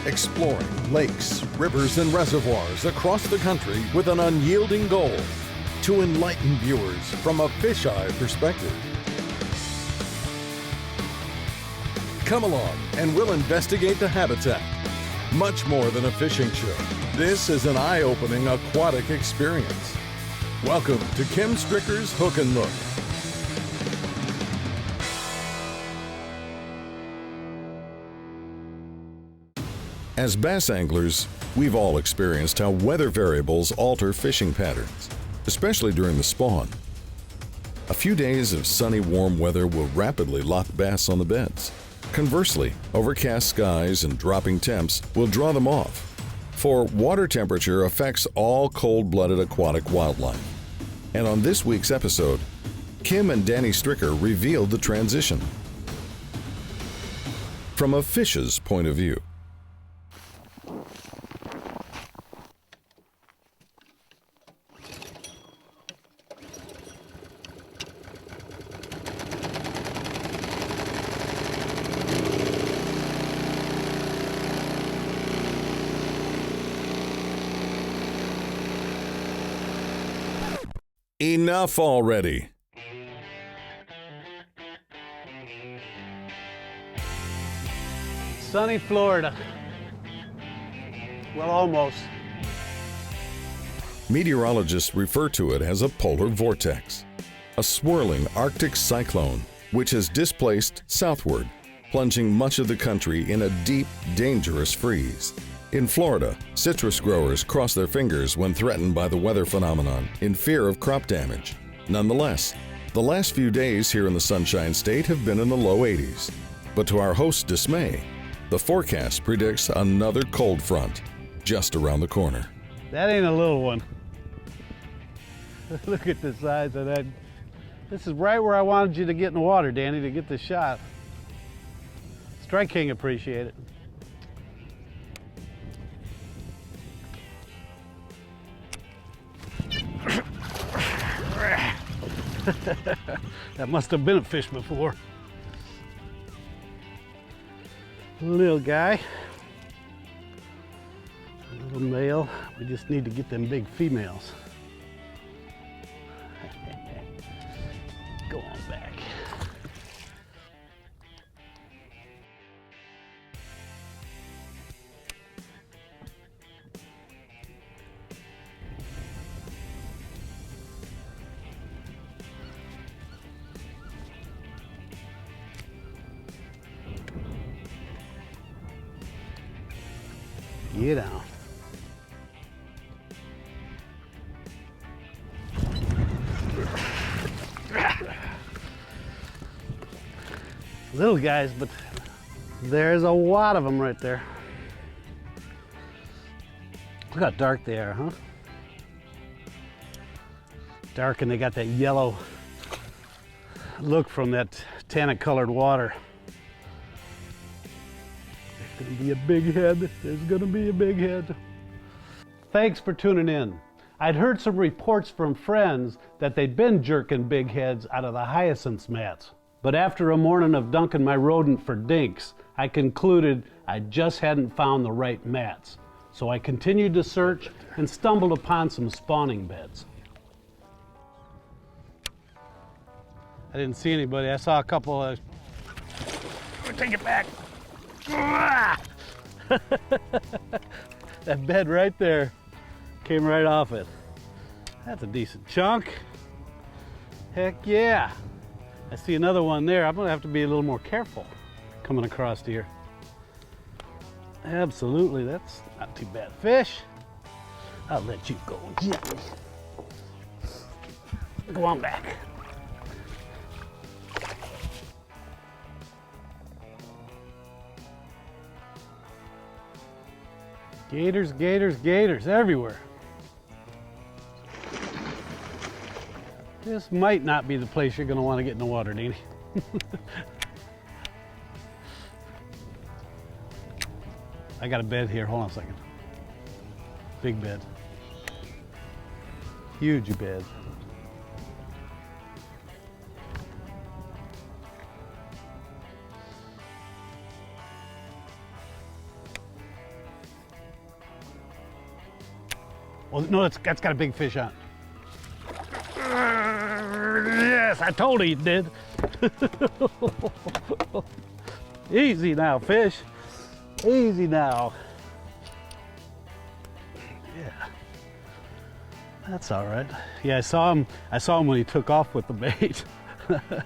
exploring lakes, rivers, and reservoirs across the country with an unyielding goal to enlighten viewers from a fisheye perspective. Come along and we'll investigate the habitat. Much more than a fishing show, this is an eye-opening aquatic experience. Welcome to Kim Stricker's Hook and Look. As bass anglers, we've all experienced how weather variables alter fishing patterns, especially during the spawn. A few days of sunny, warm weather will rapidly lock bass on the beds. Conversely, overcast skies and dropping temps will draw them off. For water temperature affects all cold-blooded aquatic wildlife. And on this week's episode, Kim and Danny Stricker revealed the transition from a fish's point of view. Enough already. Sunny Florida. Well, almost. Meteorologists refer to it as a polar vortex, a swirling Arctic cyclone which has displaced southward, plunging much of the country in a deep, dangerous freeze. In Florida, citrus growers cross their fingers when threatened by the weather phenomenon in fear of crop damage. Nonetheless, the last few days here in the Sunshine State have been in the low 80s. But to our host's dismay, the forecast predicts another cold front just around the corner. That ain't a little one. Look at the size of that. This is right where I wanted you to get in the water, Danny, to get the shot. Strike King appreciate it. That must have been a fish before. Little guy. Little male. We just need to get them big females. Go on back. Get down. Little guys, but there's a lot of them right there. Look how dark they are, huh? Dark, and they got that yellow look from that tannic colored water. There's gonna be a big head. There's gonna be a big head. Thanks for tuning in. I'd heard some reports from friends that they'd been jerking big heads out of the hyacinth mats. But after a morning of dunking my rodent for dinks, I concluded I just hadn't found the right mats. So I continued to search and stumbled upon some spawning beds. I didn't see anybody. I saw a couple of... Take it back. That bed right there came right off it. That's a decent chunk. Heck yeah. I see another one there. I'm gonna have to be a little more careful coming across here. Absolutely, that's not too bad fish. I'll let you go gently. Go on back. Gators, gators, gators everywhere. This might not be the place you're going to want to get in the water, Danny. I got a bed here. Hold on a second. Big bed. Huge bed. Oh, no, that's got a big fish on it. Yes, I told you it did. Easy now, fish. Easy now. Yeah. That's all right. Yeah, I saw him when he took off with the bait. I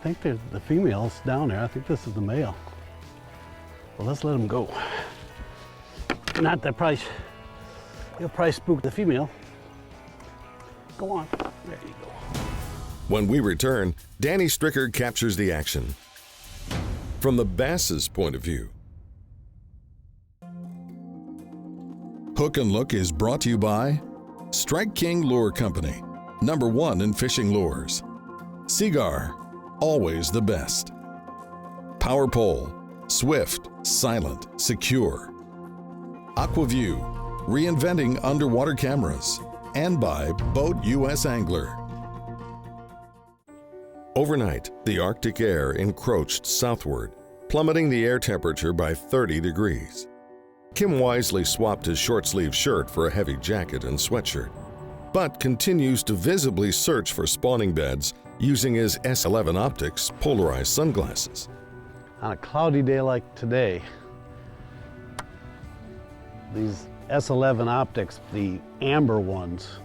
think there's the female's down there. I think this is the male. Well, let's let him go. Not that he'll probably spook the female. Go on. There you go. When we return, Danny Stricker captures the action. From the bass's point of view. Hook and Look is brought to you by Strike King Lure Company, #1 in fishing lures. Seagar, always the best. Power Pole, swift, silent, secure. AquaView, reinventing underwater cameras. And by Boat US Angler. Overnight, the Arctic air encroached southward, plummeting the air temperature by 30 degrees. Kim wisely swapped his short-sleeved shirt for a heavy jacket and sweatshirt, but continues to visibly search for spawning beds using his S11 Optics polarized sunglasses. On a cloudy day like today, these S11 Optics, the amber ones,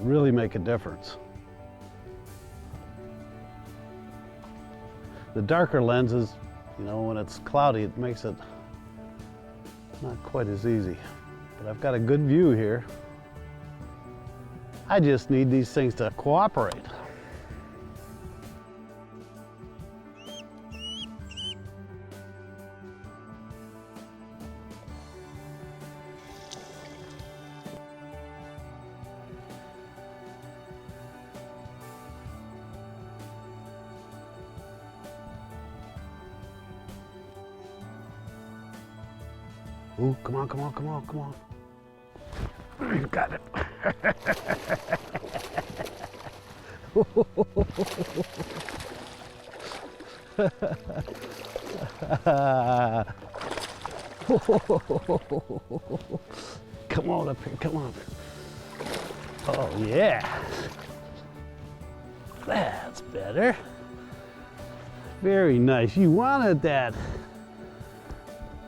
really make a difference. The darker lenses, you know, when it's cloudy, it makes it not quite as easy. But I've got a good view here. I just need these things to cooperate. Ooh, come on, come on, come on, come on. You got it. Come on up here, come on. Oh, yeah. That's better. Very nice. You wanted that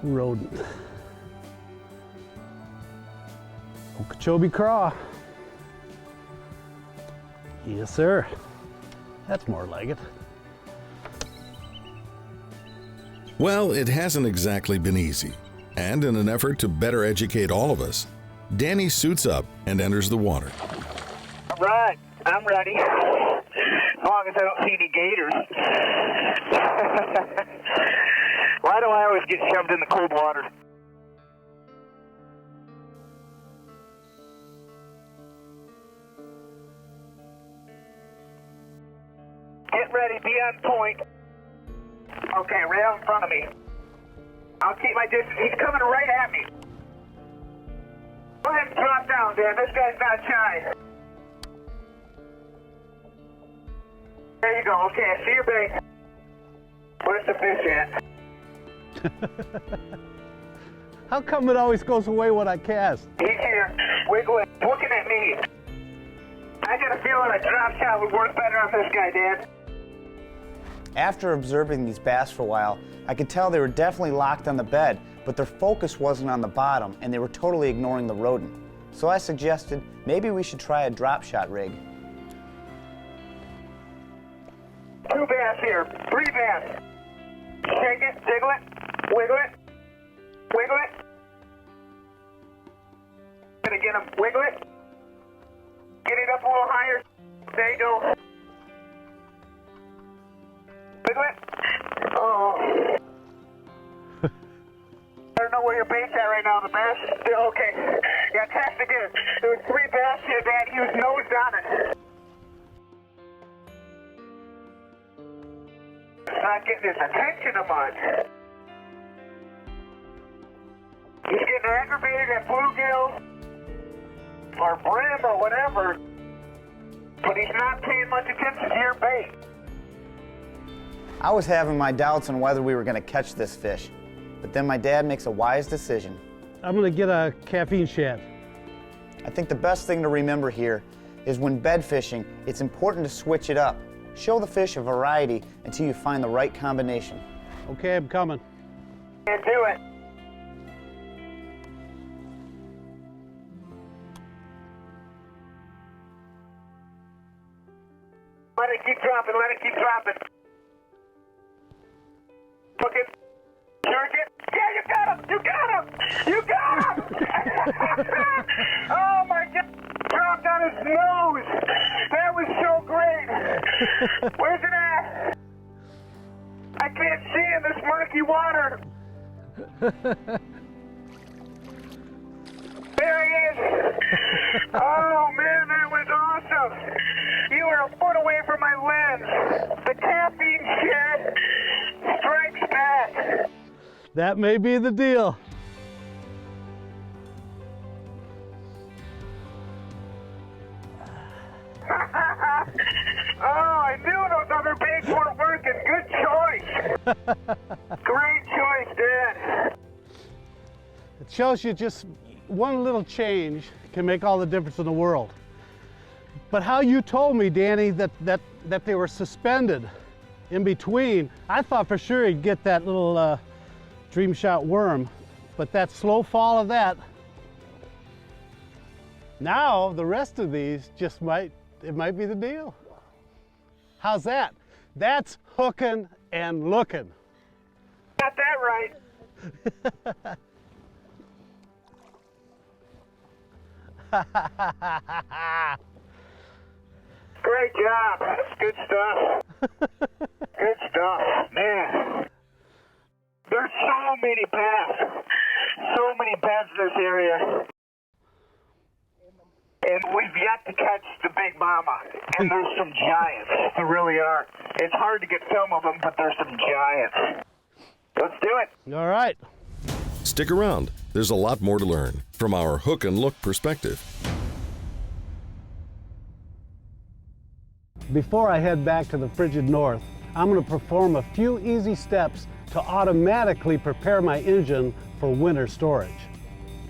rodent. Okeechobee craw. Yes, sir. That's more like it. Well, it hasn't exactly been easy. And in an effort to better educate all of us, Danny suits up and enters the water. All right, I'm ready. As long as I don't see any gators. Why do I always get shoved in the cold water? Get ready, be on point. Okay, right out in front of me. I'll keep my distance. He's coming right at me. Go ahead and drop down, Dan. This guy's not shy. There you go. Okay, I see your bait. Where's the fish at? How come it always goes away when I cast? He's here. Wiggling. Looking at me. I got a feeling a drop shot would work better on this guy, Dan. After observing these bass for a while, I could tell they were definitely locked on the bed, but their focus wasn't on the bottom and they were totally ignoring the rodent. So I suggested maybe we should try a drop shot rig. 2 bass here, 3 bass. Shake it, jiggle it, wiggle it, wiggle it. Gonna get him, wiggle it. Get it up a little higher. There you go. Wiggle it. Oh. I don't know where your bait's at right now, the bass. Okay. Yeah, cast again. There was 3 bass here, Dad. He was nosed on it. It's not getting his attention a much. He's getting aggravated at bluegill or brim or whatever, but he's not paying much attention to your bait. I was having my doubts on whether we were going to catch this fish, but then my dad makes a wise decision. I'm gonna get a caffeine shad. I think the best thing to remember here is when bed fishing, it's important to switch it up. Show the fish a variety until you find the right combination. Okay, I'm coming. Can't do it. Let it keep dropping, let it keep dropping. Look it. Jerk it. Yeah, you got him! You got him! You got him! Oh my God! Dropped on his nose! That was so great! Where's it at? I can't see in this murky water! There he is! Oh man, that was awesome! You were a foot away from my lens! The caffeine shit strikes back! That may be the deal. Oh, I knew those other baits weren't working. Good choice. Great choice, Dad. It shows you just one little change can make all the difference in the world. But how you told me, Danny, that they were suspended in between, I thought for sure you'd get that little dream shot worm, but that slow fall of that, now the rest of these just might be the deal. How's that? That's hooking and looking. Got that right. Great job. That's good stuff. Good stuff. Man. There's so many bass. So many beds in this area. And we've yet to catch the big mama. And there's some giants. There really are. It's hard to get film of them, but there's some giants. Let's do it. All right. Stick around. There's a lot more to learn from our hook and look perspective. Before I head back to the frigid north, I'm going to perform a few easy steps to automatically prepare my engine for winter storage.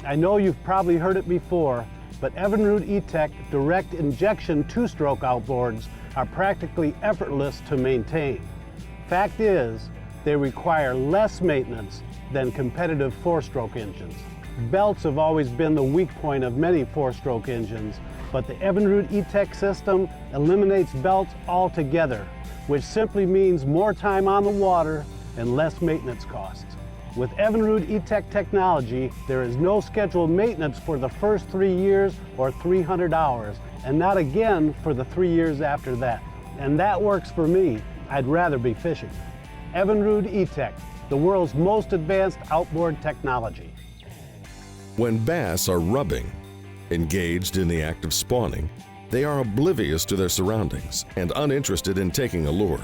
I know you've probably heard it before, but Evinrude E-Tech direct injection two-stroke outboards are practically effortless to maintain. Fact is, they require less maintenance than competitive four-stroke engines. Belts have always been the weak point of many four-stroke engines, but the Evinrude E-Tech system eliminates belts altogether, which simply means more time on the water and less maintenance costs. With Evinrude E-Tech technology, there is no scheduled maintenance for the first 3 years or 300 hours, and not again for the 3 years after that. And that works for me. I'd rather be fishing. Evinrude E-Tech, the world's most advanced outboard technology. When bass are rubbing, engaged in the act of spawning, they are oblivious to their surroundings and uninterested in taking a lure.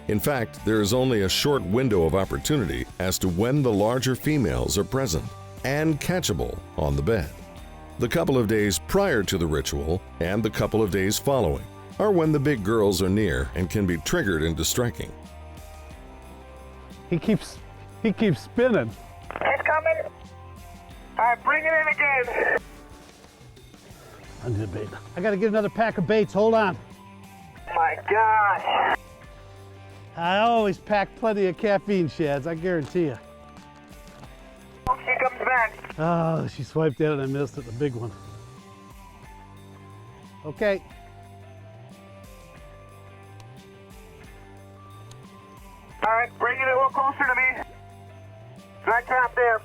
In fact, there is only a short window of opportunity as to when the larger females are present and catchable on the bed. The couple of days prior to the ritual and the couple of days following are when the big girls are near and can be triggered into striking. He keeps spinning. He's coming. All right, bring it in again. I need a bait. I gotta get another pack of baits, hold on. My gosh. I always pack plenty of caffeine shads, I guarantee you. Oh, she comes back. Oh, she swiped in and I missed it, the big one. Okay. All right, bring it a little closer to me. Right top there.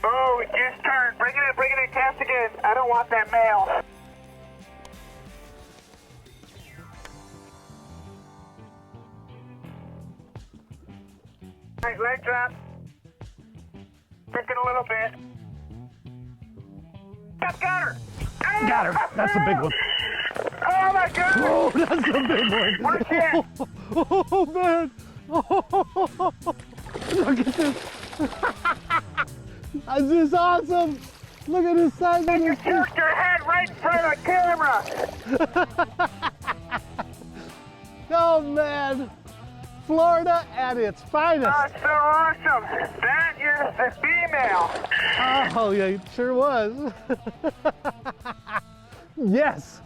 Oh, it just turned. Bring it in, cast again. I don't want that male. All right, leg drop. Picking a little bit. Got her. Got her, that's a big one. Oh my God. Oh, that's a big one. Watch it. Oh man. Oh, look at this. This is awesome. Look at this size. You jerked your head right in front of the camera. Oh man. Florida at its finest. That's so awesome. That is the female. Oh, yeah, it sure was. Yes.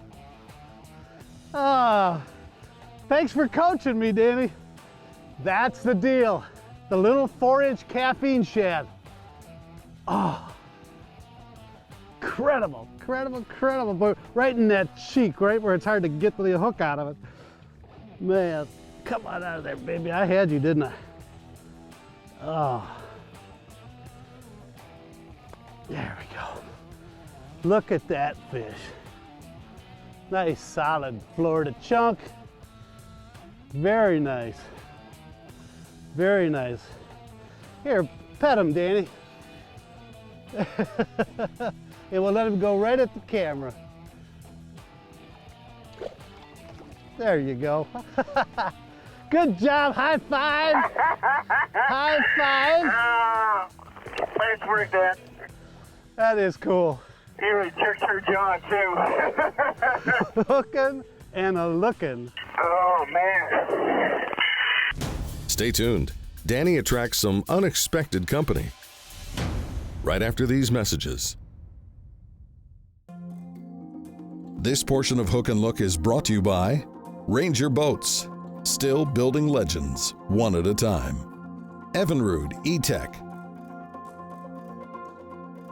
Thanks for coaching me, Danny. That's the deal. The little 4-inch caffeine shad. Oh, incredible, incredible, incredible. But right in that cheek, right where it's hard to get the hook out of it. Man, come on out of there, baby. I had you, didn't I? Oh. There we go. Look at that fish. Nice, solid Florida chunk. Very nice. Very nice. Here, pet him, Danny. And we'll let him go right at the camera. There you go. Good job, high five. High five. Nice work, Dad. That is cool. You really jerked her jaw, too. Hooking and a looking. Oh, man. Stay tuned. Danny attracts some unexpected company. Right after these messages. This portion of Hook and Look is brought to you by Ranger Boats, still building legends, one at a time. Evinrude E-Tech.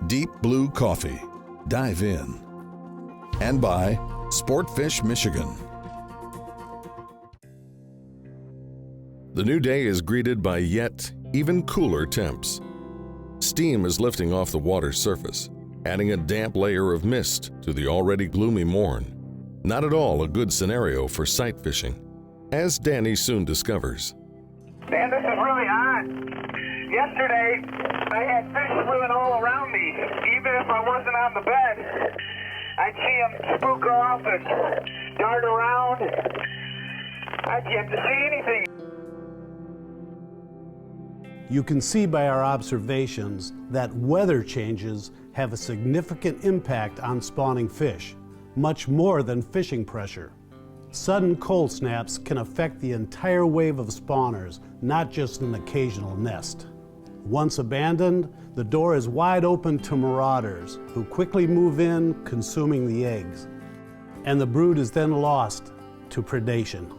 Deep Blue Coffee, dive in. And by Sportfish Michigan. The new day is greeted by yet even cooler temps. Steam is lifting off the water's surface, adding a damp layer of mist to the already gloomy morn. Not at all a good scenario for sight fishing, as Danny soon discovers. Man, this is really odd. Yesterday, I had fish swimming all around me. Even if I wasn't on the bed, I'd see them spook off and dart around. I'd yet to see anything. You can see by our observations that weather changes have a significant impact on spawning fish, much more than fishing pressure. Sudden cold snaps can affect the entire wave of spawners, not just an occasional nest. Once abandoned, the door is wide open to marauders who quickly move in, consuming the eggs. And the brood is then lost to predation.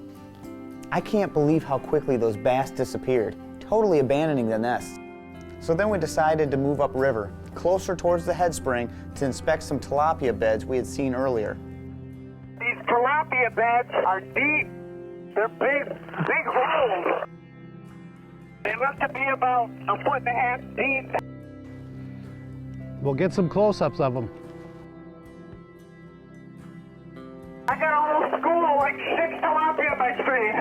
I can't believe how quickly those bass disappeared, totally abandoning the nest. So then we decided to move upriver, closer towards the headspring, to inspect some tilapia beds we had seen earlier. These tilapia beds are deep. They're big holes. They look to be about 1.5 feet deep. We'll get some close-ups of them. I got a whole school, like 6 tilapia on my screen.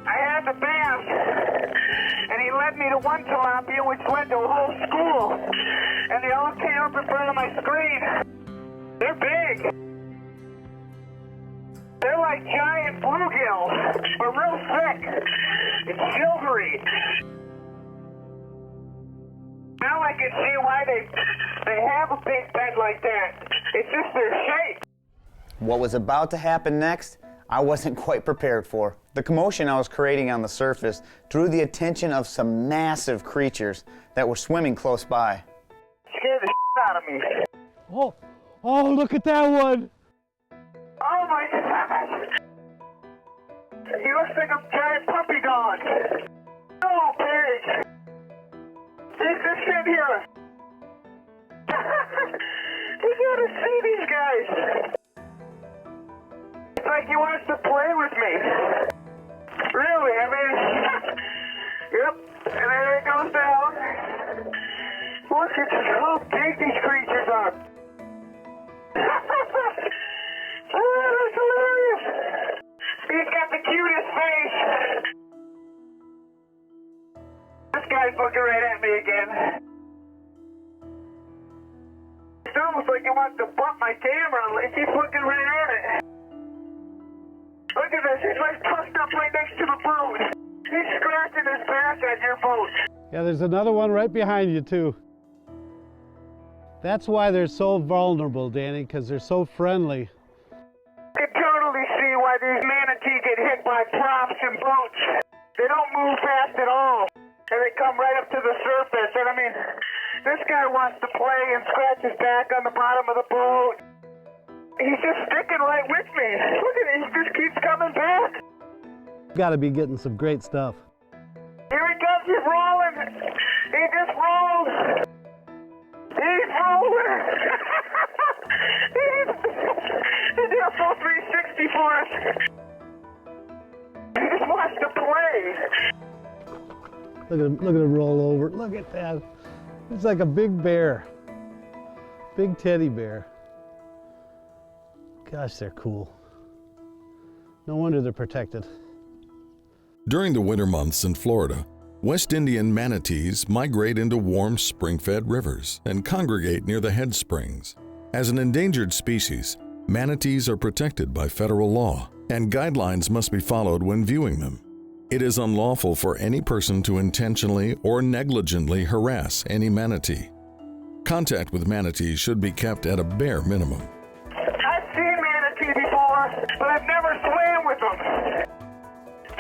I had the bass, and he led me to one tilapia, which led to a whole school. And they all came up in front of my screen. They're big. They're like giant bluegills, but real thick. It's silvery. Now I can see why they have a big bed like that. It's just their shape. What was about to happen next, I wasn't quite prepared for. The commotion I was creating on the surface drew the attention of some massive creatures that were swimming close by. Scared the shit out of me. Oh, look at that one. Oh my gosh! He looks like a giant puppy dog. Oh, big! He's just in here. You gotta see these guys. It's like he wants to play with me. Really, I mean, yep, and there it goes down. Look at how big these creatures are. Oh, that's hilarious. He's got the cutest face. This guy's looking right at me again. It's almost like he wants to bump my camera. He's looking right at it. Look at this. He's like tucked up right next to the boat. He's scratching his back on your boat. Yeah, there's another one right behind you, too. That's why they're so vulnerable, Danny, because they're so friendly. these manatees get hit by props and boats. They don't move fast at all, and they come right up to the surface. And I mean, this guy wants to play and scratch his back on the bottom of the boat. He's just sticking right with me. Look at it, he just keeps coming back. Got to be getting some great stuff. Here he comes, he's rolling. He just rolled. He's rolling. He did a full 360 for us. He just wants to play. Look at him roll over. Look at that. It's like a big bear. Big teddy bear. Gosh, they're cool. No wonder they're protected. During the winter months in Florida, West Indian manatees migrate into warm spring-fed rivers and congregate near the head springs. As an endangered species, manatees are protected by federal law, and guidelines must be followed when viewing them. It is unlawful for any person to intentionally or negligently harass any manatee. Contact with manatees should be kept at a bare minimum. I've seen manatee before, but I've never swam with them.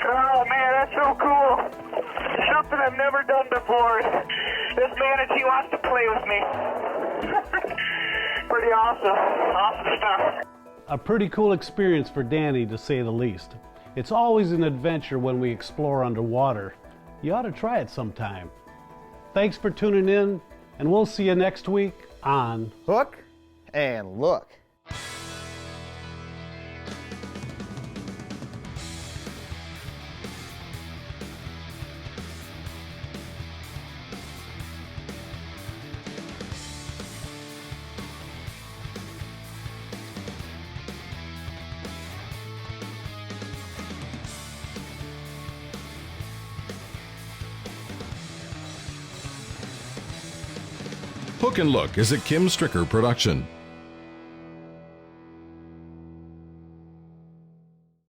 Oh man, that's so cool. Something I've never done before. This manatee wants to play with me. Pretty awesome. Awesome stuff. A pretty cool experience for Danny, to say the least. It's always an adventure when we explore underwater. You ought to try it sometime. Thanks for tuning in, and we'll see you next week on Hook and Look. Hook and Look is a Kim Stricker production.